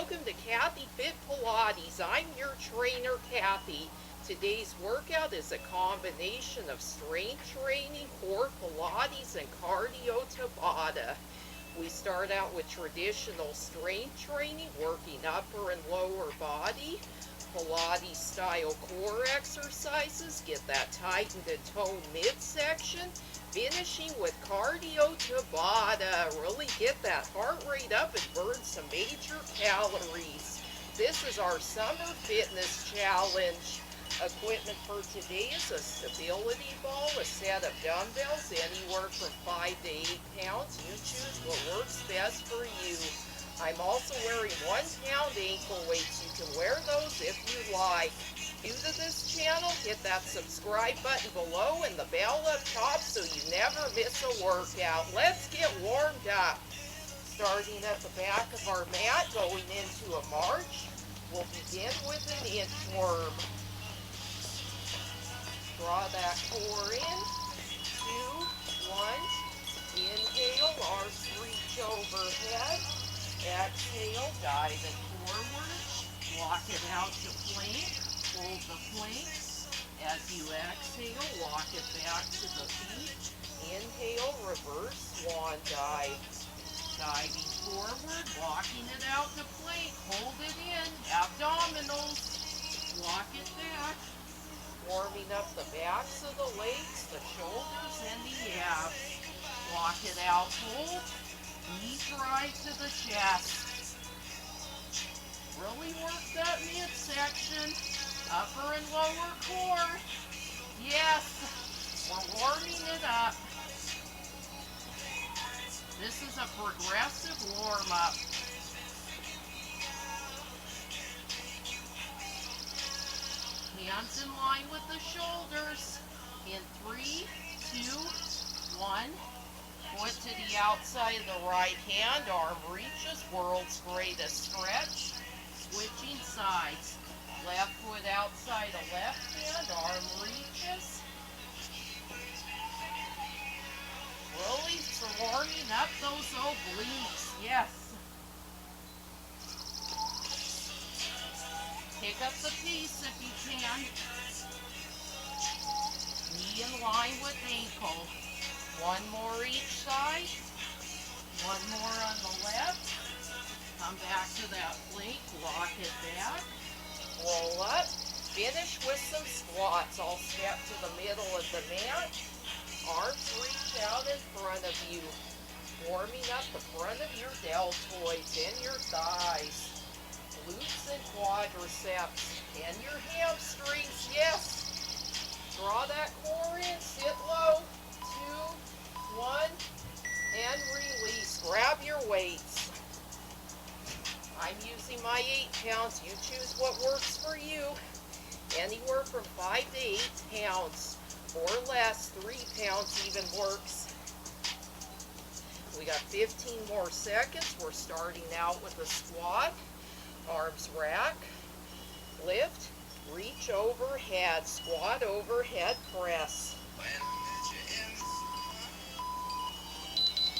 welcome to Kathy Fit Pilates. I'm your trainer, Kathy. Today's workout is a combination of strength training, core Pilates, and cardio Tabata. We start out with traditional strength training, working upper and lower body. Pilates-style core exercises, get that tightened and toned midsection. Finishing with cardio Tabata. Really get that heart rate up and burn some major calories. This is our summer fitness challenge. Equipment for today is a stability ball, a set of dumbbells, anywhere from 5 to 8 pounds. You choose what works best for you. I'm also wearing 1 pound ankle weights. You can wear those if you like. New to this channel, hit that subscribe button below and the bell up top so you never miss a workout. Let's get warmed up. Starting at the back of our mat, going into a march, we'll begin with an inchworm. Draw that core in. 2, 1. Inhale, arms reach overhead. Exhale, diving forward. Walk it out to plank. Hold the planks. As you exhale, walk it back to the feet. Inhale, reverse swan dive. Diving forward, walking it out to plank. Hold it in. Abdominals. Walk it back. Warming up the backs of the legs, the shoulders, and the abs. Walk it out, hold. Knees right to the chest. Really work that midsection. Upper and lower core. Yes, we're warming it up. This is a progressive warm-up. Hands in line with the shoulders. In 3, 2, 1. Foot to the outside of the right hand. Arm reaches. World's greatest stretch. Switching sides. Left foot outside of left hand. Arm reaches. Really warming up those obliques. Yes. Pick up the piece if you can. Knee in line with ankle. 1 more each side. 1 more on the left. Come back to that plank. Walk it back. Roll up. Finish with some squats. I'll step to the middle of the mat. Arms reach out in front of you. Warming up the front of your deltoids and your thighs. Glutes and quadriceps, and your hamstrings, yes. Draw that core in, sit low, 2, 1, and release. Grab your weights. I'm using my 8 pounds. You choose what works for you. Anywhere from 5 to 8 pounds, or less, 3 pounds even works. We got 15 more seconds. We're starting out with a squat. Arms rack, lift, reach overhead, squat overhead press.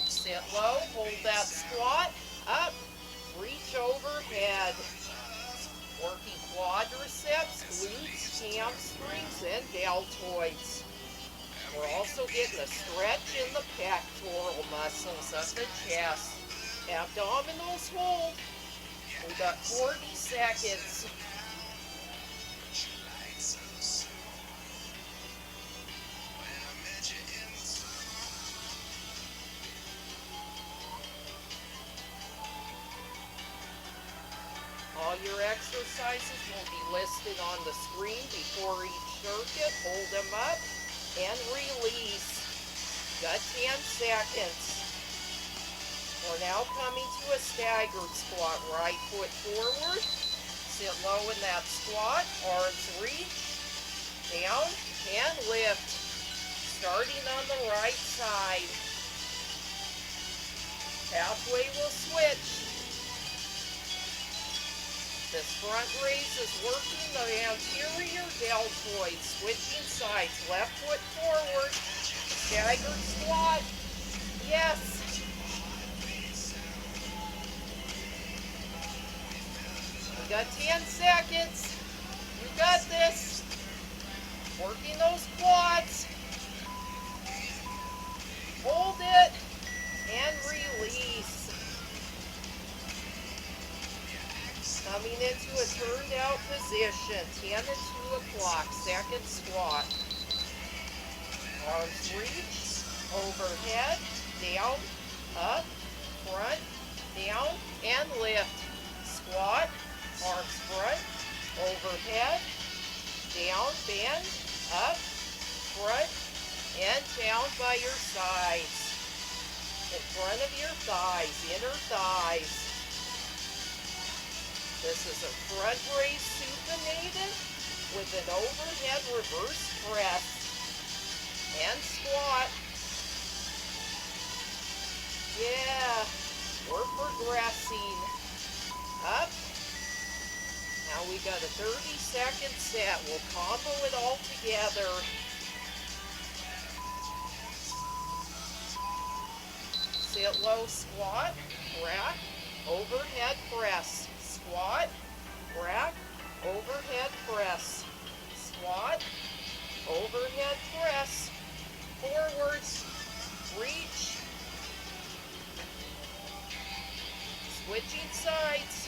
Sit low, hold that squat, up, reach overhead. Working quadriceps, glutes, hamstrings, and deltoids. We're also getting a stretch in the pectoral muscles of the chest. Abdominals hold. We got 40 seconds. All your exercises will be listed on the screen before each circuit. Hold them up and release. Got 10 seconds. We're now coming to a staggered squat. Right foot forward. Sit low in that squat. Arms reach. Down and lift. Starting on the right side. Halfway we'll switch. This front raise is working the anterior deltoid. Switching sides. Left foot forward. Staggered squat. Yes. got 10 seconds. You got this. Working those quads. Hold it and release. Coming into a turned out position. 10 and 2 o'clock. Second squat. Arms reach. Overhead. Down. Up. Front. Down. And lift. Squat. Arms front. Overhead. Down. Bend. Up. Front. And down by your sides. In front of your thighs. Inner thighs. This is a front raise supinated with an overhead reverse press and squat. Yeah, we're progressing. Up. Now we got a 30-second set. We'll combo it all together. Sit low, squat, rack, overhead press. Squat, rack, overhead press. Squat, overhead press. Forwards, reach. Switching sides.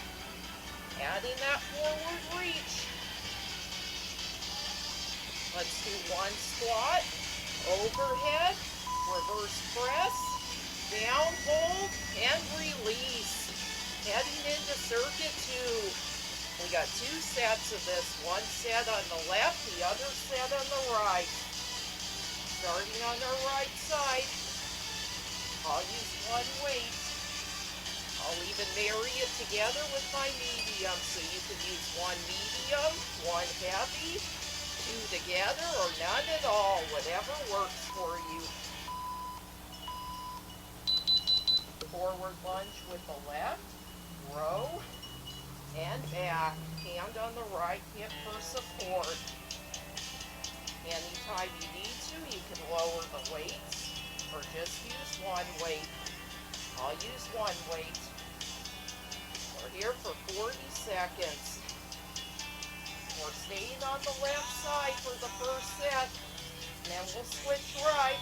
Adding that forward reach. Let's do one squat, overhead, reverse press, down, hold, and release. Heading into circuit 2. We got 2 sets of this. One set on the left, the other set on the right. Starting on our right side, I'll use one weight. I'll even marry it together with my medium, so you can use one medium, one heavy, 2 together, or none at all, whatever works for you. Forward lunge with the left. Row and back. Hand on the right hip for support. Anytime you need to, you can lower the weights or just use one weight. I'll use one weight. We're here for 40 seconds. We're staying on the left side for the first set, and then we'll switch right.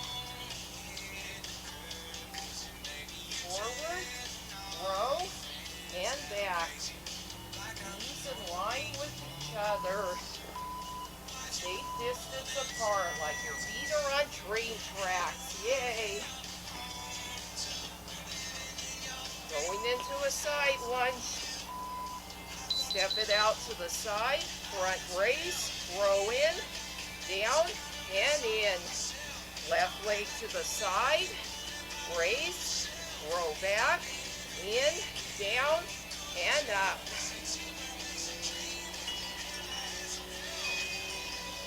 Forward, row, and back. Knees in line with each other. Stay distance apart like your feet are on train tracks. Yay! Going into a side lunge. Step it out to the side. Front raise. Row in. Down and in. Left leg to the side. Raise. Row back. In. Down and up.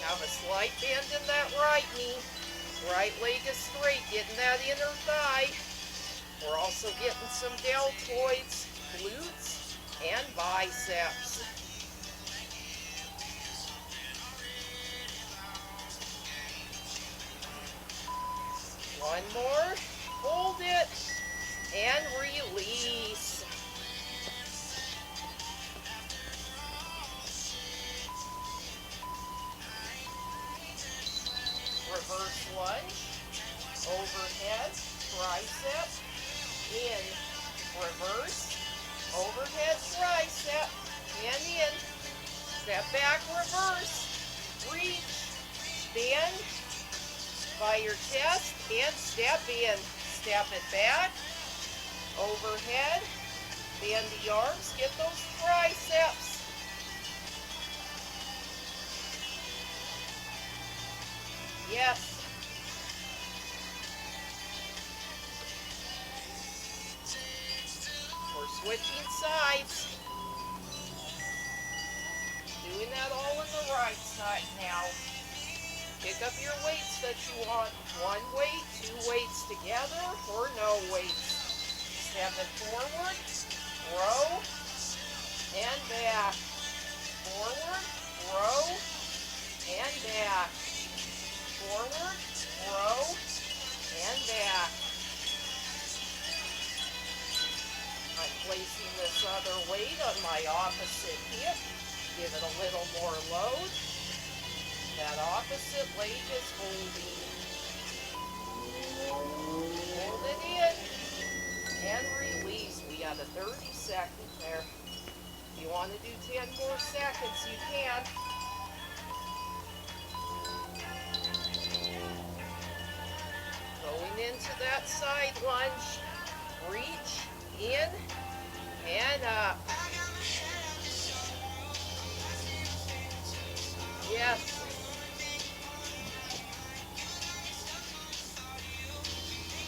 Have a slight bend in that right knee. Right leg is straight, getting that inner thigh. We're also getting some deltoids, glutes, and biceps. One more. Hold it and release. Reverse lunge, overhead, tricep, in, reverse, overhead, tricep, and in, step back, reverse, reach, bend by your chest, and step in, step it back, overhead, bend the arms, get those triceps. Yes. We're switching sides. Doing that all on the right side now. Pick up your weights that you want. One weight, 2 weights together, or no weights. Step it forward, row, and back. Forward, row, and back. Forward, row, and back. I'm placing this other weight on my opposite hip. Give it a little more load. That opposite leg is holding. Hold it in and release. We got a 30 seconds there. If you want to do 10 more seconds, you can. Going into that side lunge. Reach in and up. Yes.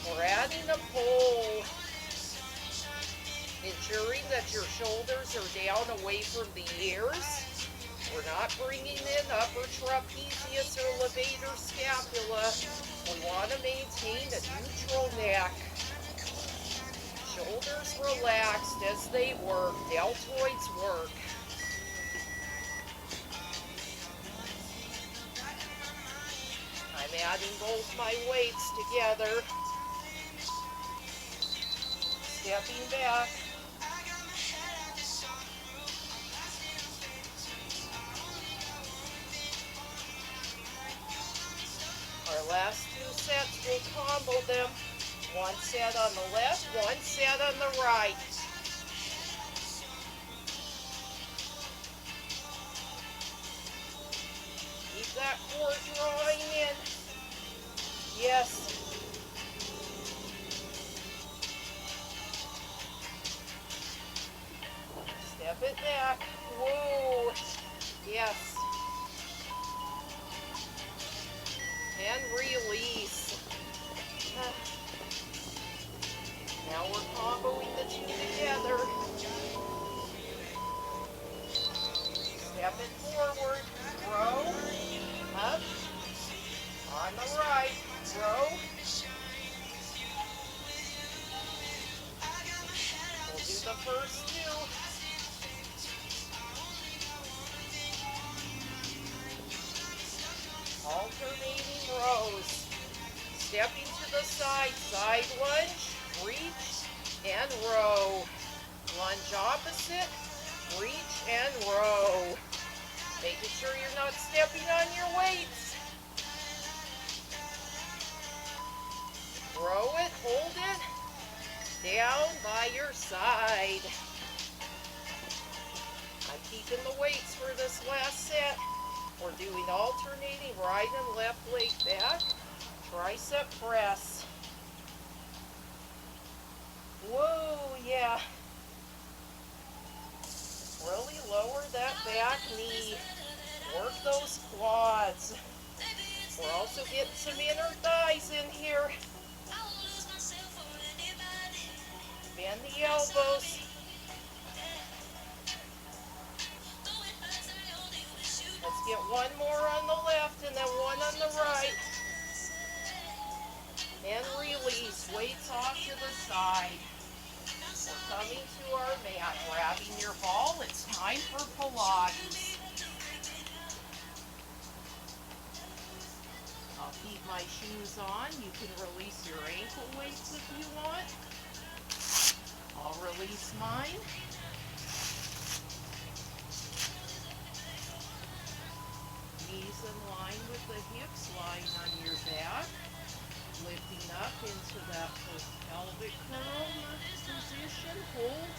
We're adding a pull, ensuring that your shoulders are down away from the ears. We're not bringing in upper trapezius or levator scapula. We want to maintain a neutral neck. Shoulders relaxed as they work. Deltoids work. I'm adding both my weights together. Stepping back. Our last 2 sets, we'll combo them. 1 set on the left, 1 set on the right. Keep that core drawing in. Yes. Step it back. Whoa. Yes. And release. Now we're comboing the 2 together. Step it forward. Row. Up. On the right. Row. We'll do the first 2. Alternating rows. Stepping to the side. Side lunge. Reach and row. Lunge opposite. Reach and row. Making sure you're not stepping on your weights. Row it, hold it, down by your side. I'm keeping the weights for this last set. We're doing alternating right and left leg back, tricep press. Whoa, yeah. Really lower that back knee. Work those quads. We're also getting some inner thighs in here. Bend the elbows. Let's get 1 more on the left and then 1 on the right. And release. Weights off to the side. We're coming to our mat. Grabbing your ball. It's time for Pilates. I'll keep my shoes on. You can release your ankle weights if you want. I'll release mine. Knees in line with the hips, lying on your back. Lifting up into that pelvic curl position. Hold.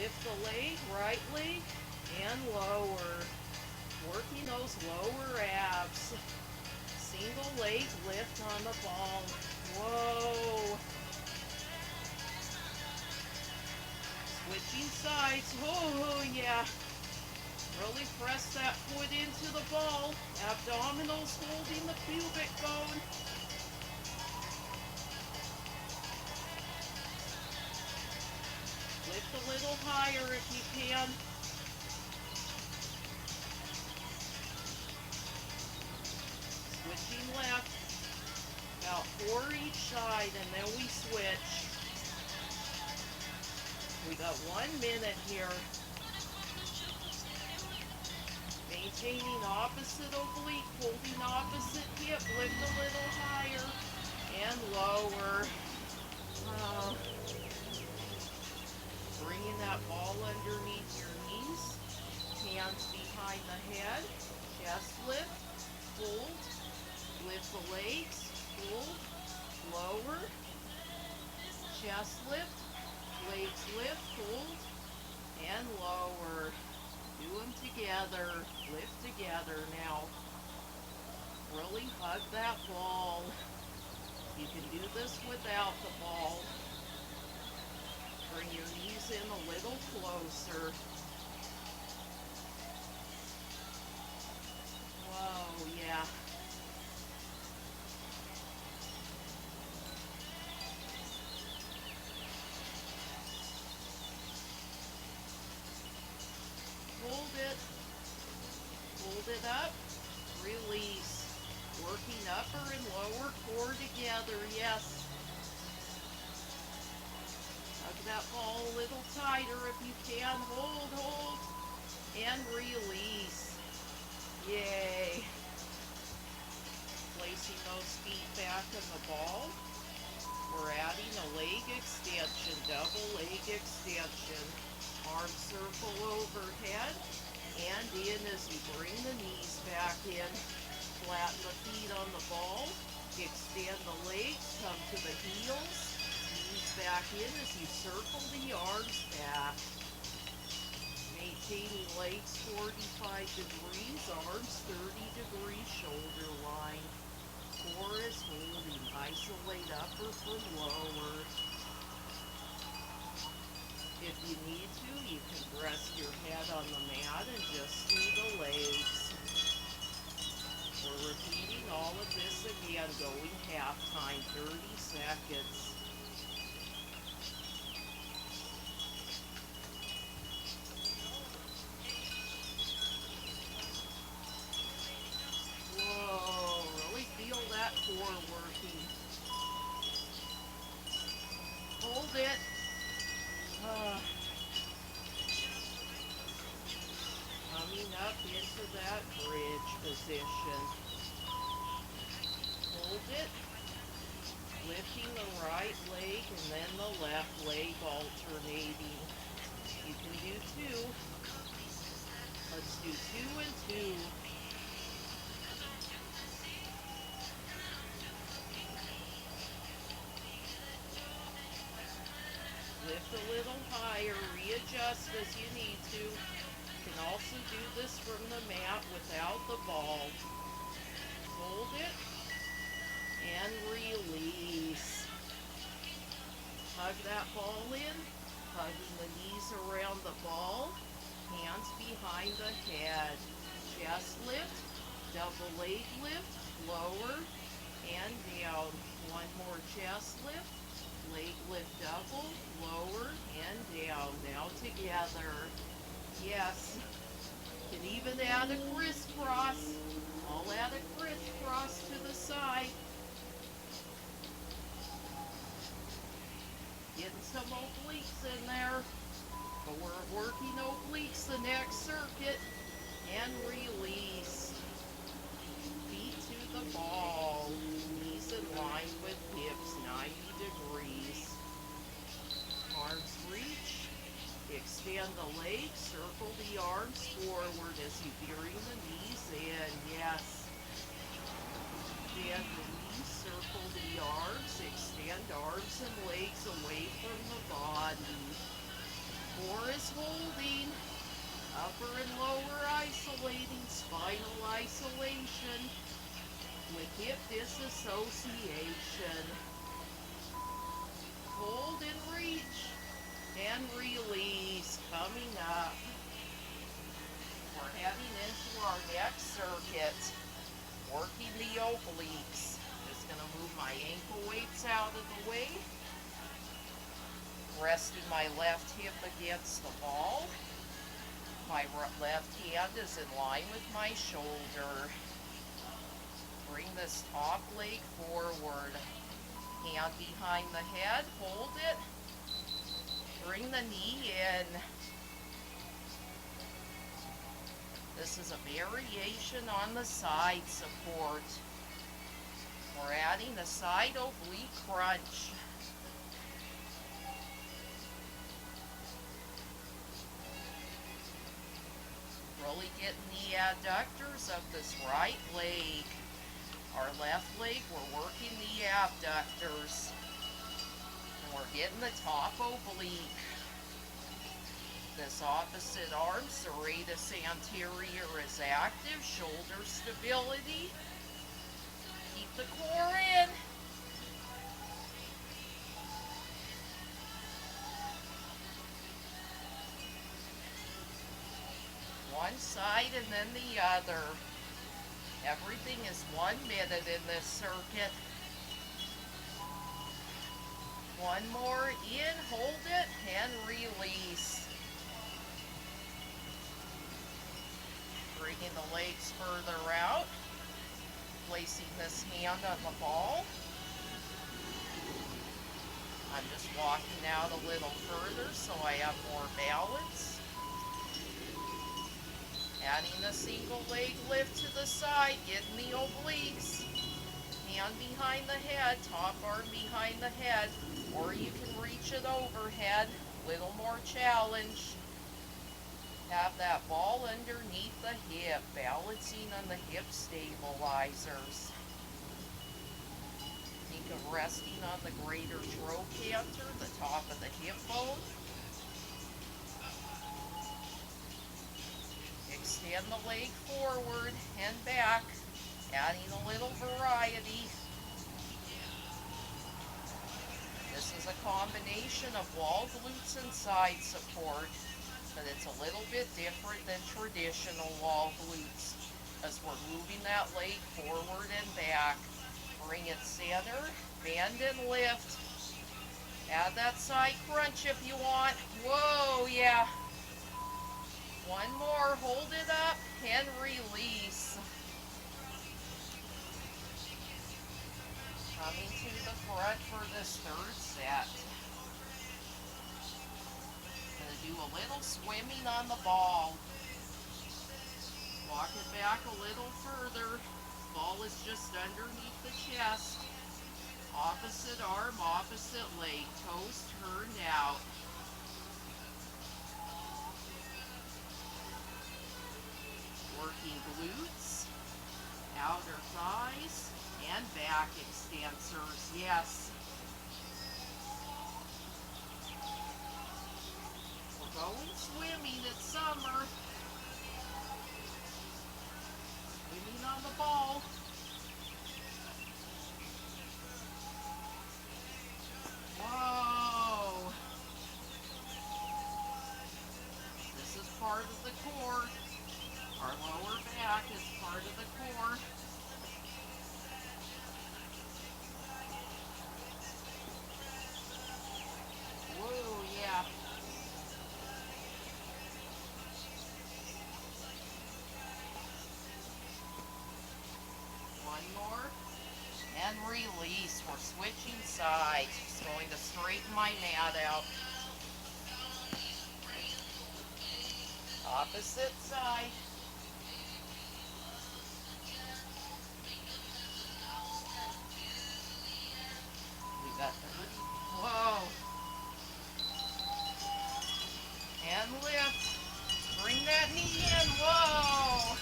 Lift the leg, right leg, and lower. Working those lower abs. Single leg lift on the ball. Whoa. Switching sides. Oh, yeah. Really press that foot into the ball. Abdominals holding the pubic bone. Lift a little higher if you can. Switching left. About 4 each side, and then we switch. We got 1 minute here. Maintaining opposite oblique, holding opposite hip, lift a little higher and lower. 3 Bringing that ball underneath your knees, hands behind the head, chest lift, hold, lift the legs, hold, lower, chest lift, legs lift, hold, and lower. Do them together, lift together now. Really hug that ball. You can do this without the ball. Bring your knees in a little closer. Whoa, yeah. Hold it up, release. Working upper and lower core together, yes. Hug that ball a little tighter if you can. Hold, and release. Yay. Placing those feet back in the ball. We're adding a leg extension, double leg extension. Arm circle overhead and in as you bring the knees back in. Flatten the feet on the ball. Extend the legs, come to the heels. Knees back in as you circle the arms back. Maintaining legs 45 degrees, arms 30 degrees, shoulder line. Core is holding. Isolate upper from lower. If you need to, you can rest your head on the mat and just do the legs. We're repeating all of this again, going half time, 30 seconds. Whoa, really feel that core working. Hold it. Coming up into that bridge position. Hold it. Lifting the right leg and then the left leg alternating. You can do two. Let's do 2 and 2. Lift a little higher, readjust as you need to. You can also do this from the mat without the ball. Hold it and release. Hug that ball in, hugging the knees around the ball, hands behind the head. Chest lift, double leg lift, lower and down. One more chest lift. Leg lift double, lower, and down. Now together. Yes. Can even add a crisscross. I'll add a crisscross to the side. Getting some obliques in there. But we're working obliques the next circuit. And release. Feet to the ball. Knees in line with hips, 90 degrees. Arms reach. Extend the legs. Circle the arms forward as you bring the knees in. Yes. Bend the knees. Circle the arms. Extend arms and legs away from the body. Core is holding. Upper and lower isolating. Spinal isolation. With hip disassociation. Hold and reach and release. Coming up. We're heading into our next circuit. Working the obliques. Just going to move my ankle weights out of the way. Resting my left hip against the ball. My left hand is in line with my shoulder. Bring this top leg forward. Hand behind the head. Hold it. Bring the knee in. This is a variation on the side support. We're adding a side oblique crunch. really getting the adductors of this right leg. Our left leg, we're working the abductors. And we're getting the top oblique. This opposite arm, serratus anterior, is active. Shoulder stability. Keep the core in. One side and then the other. Everything is 1 minute in this circuit. One more in, hold it, and release. Bringing the legs further out. Placing this hand on the ball. I'm just walking out a little further so I have more balance. Adding a single leg lift to the side, getting the obliques. Hand behind the head, top arm behind the head, or you can reach it overhead. Little more challenge. Have that ball underneath the hip, balancing on the hip stabilizers. Think of resting on the greater trochanter, the top of the hip bone. Extend the leg forward and back, adding a little variety. This is a combination of wall glutes and side support, but it's a little bit different than traditional wall glutes, as we're moving that leg forward and back. Bring it center, bend and lift. Add that side crunch if you want. Whoa, yeah. One more, hold it up and release. Coming to the front for this third set. Gonna do a little swimming on the ball. Walk it back a little further. Ball is just underneath the chest. Opposite arm, opposite leg, toes turned out. Working glutes, outer thighs, and back extensors, yes. We're going swimming, it's summer. Swimming on the ball. Whoa! This is part of the core. Our lower back is part of the core. Whoa, yeah. One more. And release. We're switching sides. Just going to straighten my mat out. Opposite side. Whoa. And lift. Bring that knee in. Whoa.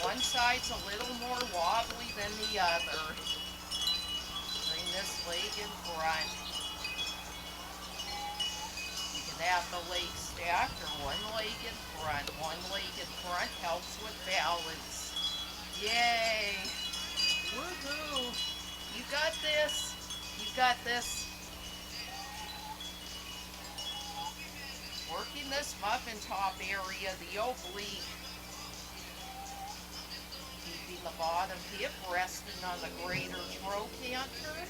One side's a little more wobbly than the other. Bring this leg in front. You can have the leg stacked or one leg in front. One leg in front helps with balance. Yay. Woohoo. You got this. You got this. Working this muffin top area, the oblique. Keeping the bottom hip resting on the greater trochanter.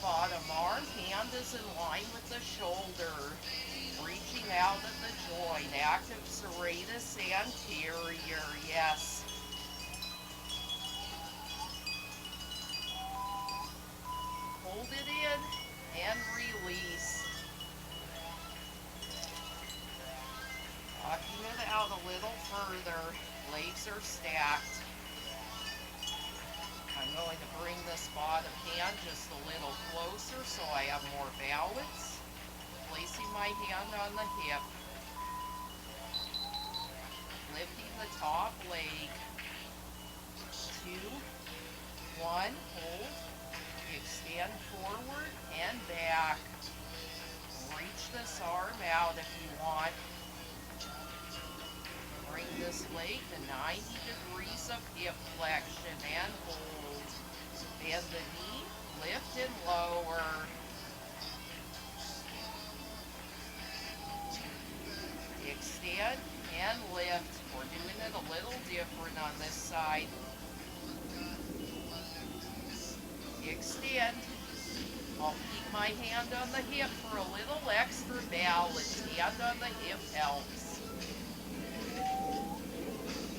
Bottom arm, hand is in line with the shoulder. Reaching out at the joint. Active serratus anterior, yes. Hold it in and release. Walking it out a little further. Legs are stacked. I'm going to bring this bottom hand just a little closer so I have more balance. Placing my hand on the hip. want. Bring this leg to 90 degrees of hip flexion and hold. Bend the knee, lift and lower. Extend and lift. We're doing it a little different on this side. Extend. I'll keep my hand on the hip for a little extra balance. Hand on the hip helps.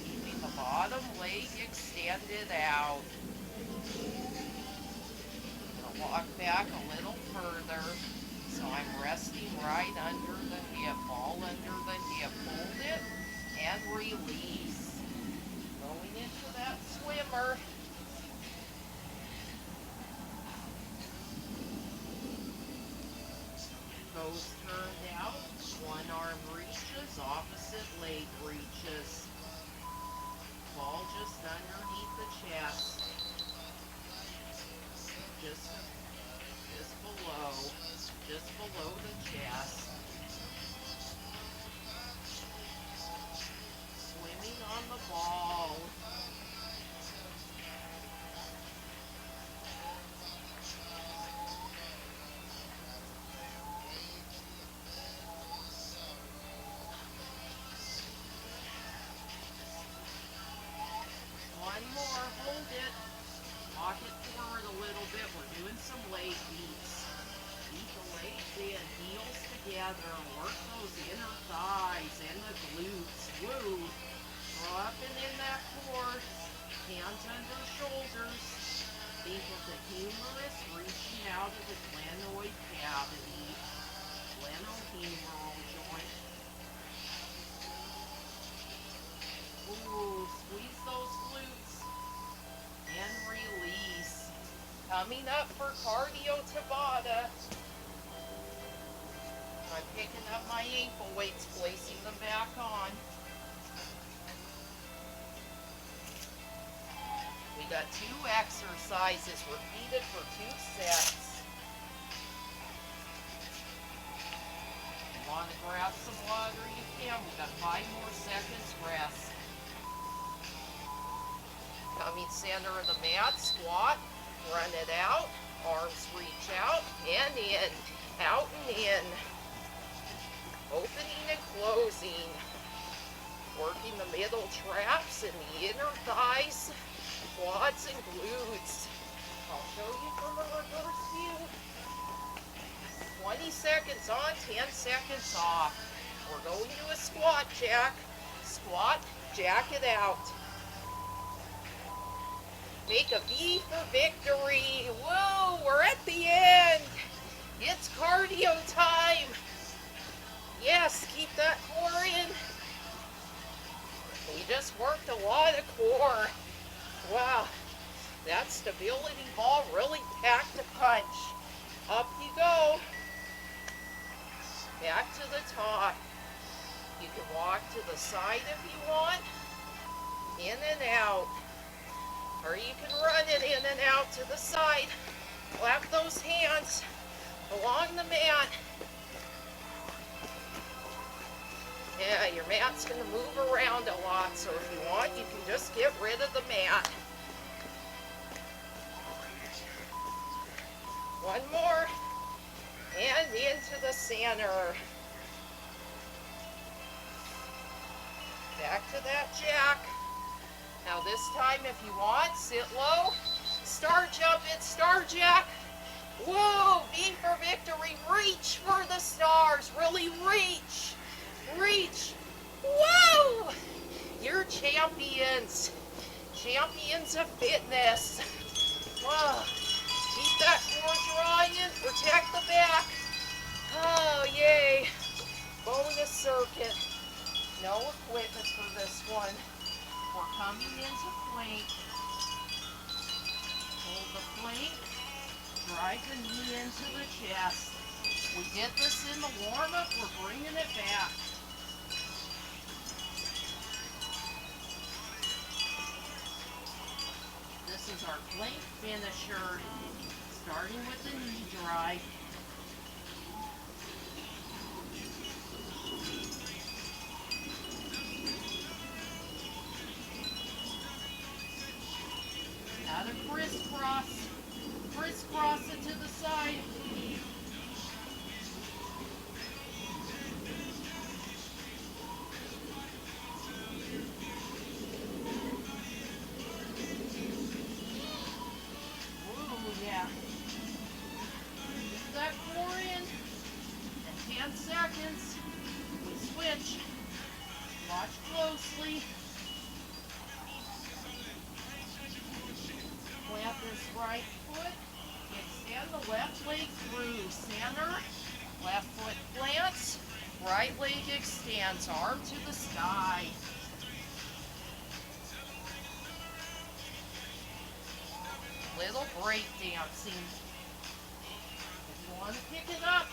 Keeping the bottom leg extended out. I'll walk back a little further. So I'm resting right under the hip, all under the hip. Hold it and release. Going into that swimmer. Toes turned out. One arm reaches, opposite leg reaches. Ball just underneath the chest. Just below the chest. Swimming on the ball. One more, hold it. Walk it forward a little bit. We're doing some leg beats. Keep the legs in, heels together. Work those inner thighs and the glutes. Woo! Draw up and in that core. Hands under shoulders. Think of the humerus reaching out of the glenoid cavity. Glenohumeral joint. Ooh, squeeze those glutes. And release. Coming up for cardio Tabata. I'm picking up my ankle weights, placing them back on. We got 2 exercises repeated for 2 sets. You want to grab some water, you can. We've got 5 more seconds rest. Coming center of the mat, squat, run it out, arms reach out and in, out and in, opening and closing, working the middle traps and the inner thighs, quads and glutes. I'll show you from a reverse view. 20 seconds on, 10 seconds off. We're going to a squat jack. Squat, jack it out. Make a V for victory. Woo, we're at the end. It's cardio time. Yes, keep that core in. We just worked a lot of core. Wow, that stability ball really packed a punch. Up you go. Back to the top. You can walk to the side if you want. In and out. Or you can run it in and out to the side. Clap those hands along the mat. Yeah, your mat's going to move around a lot, so if you want, you can just get rid of the mat. One more. And into the center. Back to that jack. Now this time, if you want, sit low. Star jump it, star jack. Whoa, V for victory. Reach for the stars. Really reach. Reach. Whoa! You're champions. Champions of fitness. Whoa. Keep that core drawing. Protect the back. Oh, yay. Bonus circuit. No equipment for this one. We're coming into plank. Hold the plank. Drive the knee into the chest. We did this in the warm-up. We're bringing it back. This is our plank finisher. Starting with the knee drive. Watch closely. Plant this right foot. Extend the left leg through center. Left foot plants. Right leg extends. Arm to the sky. Little break dancing. If you want to pick it up,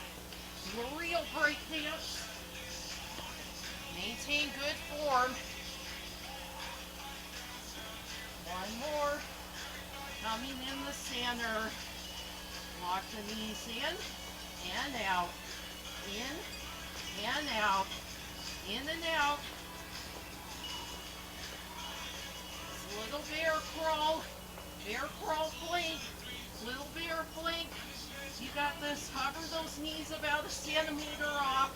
do a real break dance. Maintain good form. One more. Coming in the center. Lock the knees in and out. In and out. In and out. Little bear crawl. Bear crawl plank. Little bear plank. You got this. Hover those knees about a centimeter off.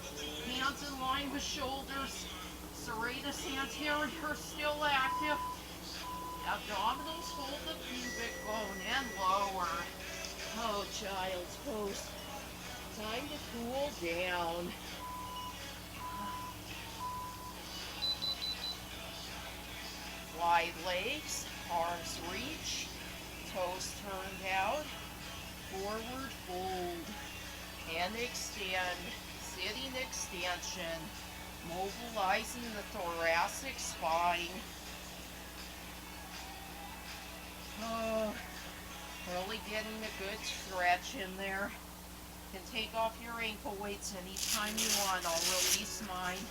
Hands in line with shoulders. Serratus anterior still active. Abdominals hold the pubic bone and lower. Oh, child's pose. Time to cool down. Wide legs, arms reach, toes turned out. Forward fold and extend, sitting extension, mobilizing the thoracic spine. Oh, really getting a good stretch in there. You can take off your ankle weights anytime you want. I'll release mine.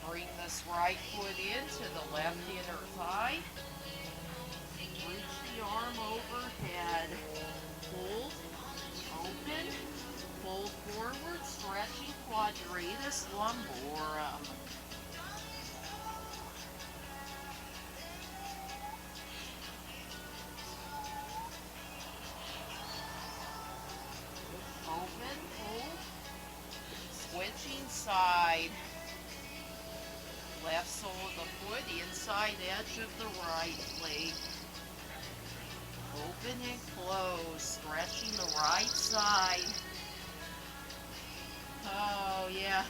Bring this right foot into the left inner thigh. Reach the arm overhead. Hold, open, fold forward, stretching quadratus lumborum. Open, hold, switching side. Left sole of the foot, inside edge of the right leg. Open and close, stretching the right side. Oh, yeah.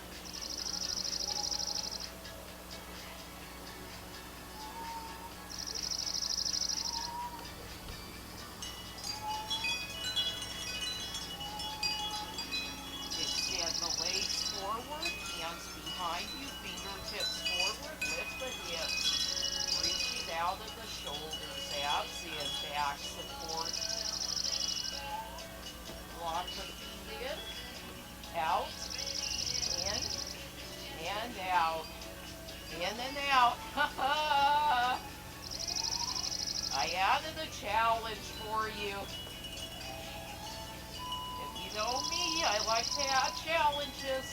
Extend the legs forward, hands behind you, fingertips forward, lift the hips. Reaching out of the shoulders, abs in, back support. Lock the feet in, out, in, and out. In and out. I added a challenge for you. If you know me, I like to add challenges.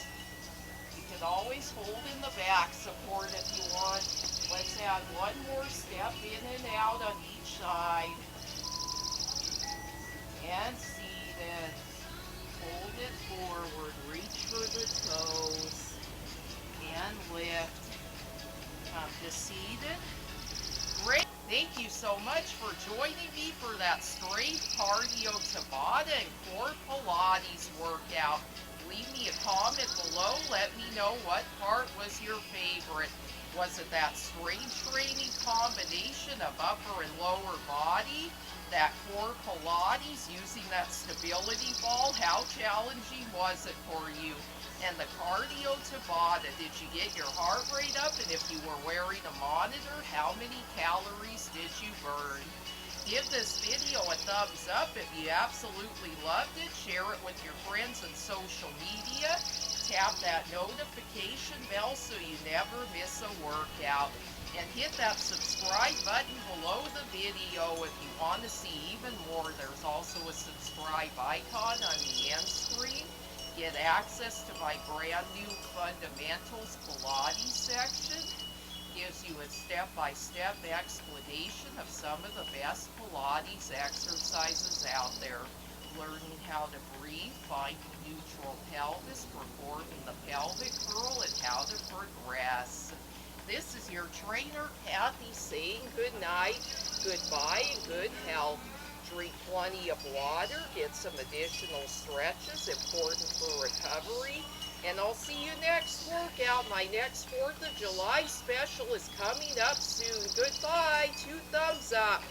You can always hold in the back support if you want. Let's add one more step in and out on each side. And seated. Hold it forward. Reach for the toes. And lift. Come to seated. Great. Thank you so much for joining me for that straight cardio Tabata and core Pilates workout. Leave me a comment below. Let me know what part was your favorite. Was it that strength training combination of upper and lower body? That core Pilates using that stability ball? How challenging was it for you? And the cardio Tabata, did you get your heart rate up? And if you were wearing a monitor, how many calories did you burn? Give this video a thumbs up if you absolutely loved it. Share it with your friends on social media. Tap that notification bell so you never miss a workout. And hit that subscribe button below the video if you want to see even more. There's also a subscribe icon on the end screen. Get access to my brand new Fundamentals Pilates section. Gives you a step-by-step explanation of some of the best Pilates exercises out there. Learning how to breathe, finding neutral pelvis, performing the pelvic curl, and how to progress. This is your trainer, Kathy, saying good night, goodbye, and good health. Drink plenty of water, get some additional stretches, important for recovery. And I'll see you next workout. My next 4th of July special is coming up soon. Goodbye. 2 thumbs up.